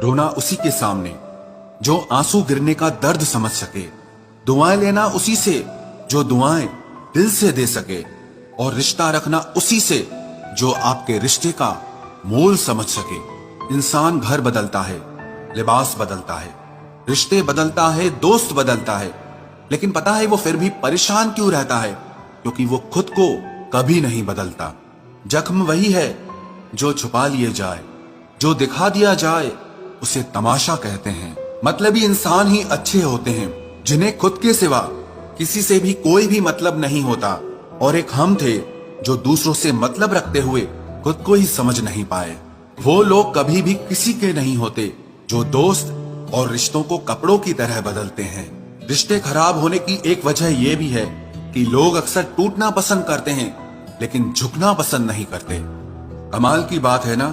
रोना उसी के सामने जो आंसू गिरने का दर्द समझ सके, दुआएं लेना उसी से जो दुआएं दिल से दे सके, और रिश्ता रखना उसी से जो आपके रिश्ते का मोल समझ सके। इंसान घर बदलता है, लिबास बदलता है, रिश्ते बदलता है, दोस्त बदलता है, लेकिन पता है वो फिर भी परेशान क्यों रहता है? क्योंकि वो खुद को कभी नहीं बदलता। जख्म वही है जो छुपा लिए जाए, जो दिखा दिया जाए उसे तमाशा कहते हैं। मतलबी इंसान ही अच्छे होते हैं, जिन्हें खुद के सिवा किसी से भी कोई भी मतलब नहीं होता। और एक हम थे जो दूसरों से मतलब रखते हुए खुद को ही समझ नहीं पाए। वो लोग कभी भी किसी के नहीं होते जो दोस्त और रिश्तों को कपड़ों की तरह बदलते हैं। रिश्ते खराब होने की एक वजह यह भी है कि लोग अक्सर टूटना पसंद करते हैं लेकिन झुकना पसंद नहीं करते। कमाल की बात है ना,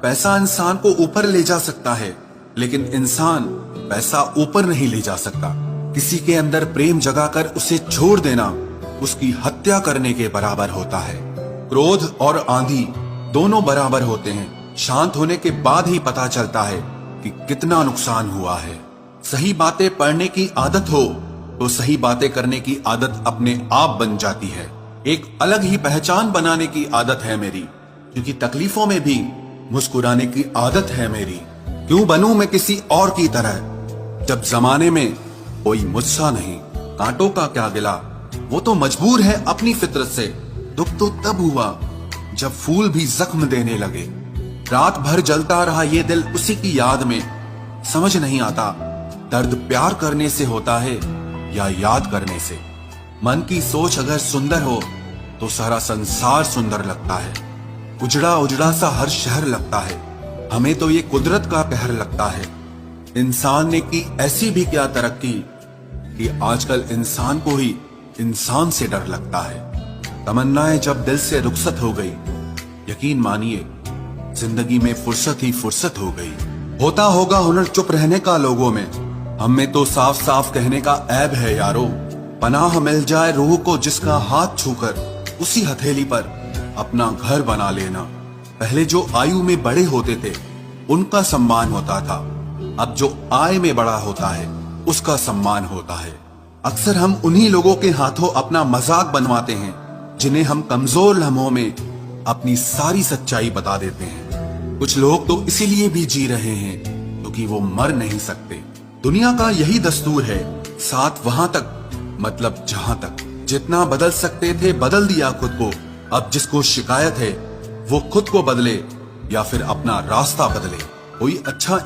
पैसा इंसान को ऊपर ले जा सकता है, लेकिन इंसान पैसा ऊपर नहीं ले जा सकता। किसी के अंदर प्रेम जगाकर उसे छोड़ देना उसकी हत्या करने के बराबर होता है। क्रोध और आंधी दोनों बराबर होते हैं। शांत होने के बाद ही पता चलता है कि कितना नुकसान हुआ है। सही बातें पढ़ने की आदत हो तो सही बातें करने की आदत अपने आप बन जाती है। एक अलग ही पहचान बनाने की आदत है मेरी, क्योंकि तकलीफों में भी मुस्कुराने की आदत है मेरी। क्यों बनूं मैं किसी और की तरह, जब जमाने में कोई मुझसा नहीं। कांटों का क्या गिला, वो तो मजबूर है अपनी फितरत से। दुख तो तब हुआ जब फूल भी जख्म देने लगे। रात भर जलता रहा ये दिल उसी की याद में। समझ नहीं आता दर्द प्यार करने से होता है या याद करने से। मन की सोच अगर सुंदर हो तो सारा संसार सुंदर लगता है। उजड़ा उजड़ा सा हर शहर लगता है। हमें तो ये कुदरत का कहर लगता है। इंसान ने की ऐसी भी क्या तरक्की कि आजकल इंसान को ही इंसान से डर लगता है। तमन्नाएं जब दिल से रुखसत हो गई, यकीन मानिए जिंदगी में फुर्सत ही फुर्सत हो गई। होता होगा हुनर चुप रहने का लोगों में, हमें तो साफ साफ कहने का ऐब है यारो। पनाह मिल जाए रूह को जिसका हाथ छूकर उसी हथेली पर अपना घर बना लेना। पहले जो आयु में बड़े होते थे उनका सम्मान होता था, अब जो आय में बड़ा होता है उसका सम्मान होता है। अक्सर हम उन्हीं लोगों के हाथों अपना मजाक बनवाते हैं जिन्हें हम कमजोर लम्हों में अपनी सारी सच्चाई बता देते हैं। कुछ लोग तो इसीलिए भी जी रहे हैं क्योंकि वो मर नहीं सकते। दुनिया का यही दस्तूर है, साथ वहां तक मतलब जहां तक। जितना बदल सकते थे बदल दिया खुद को। अब जिसको शिकायत है वो खुद को बदले या फिर अपना रास्ता बदले। कोई अच्छा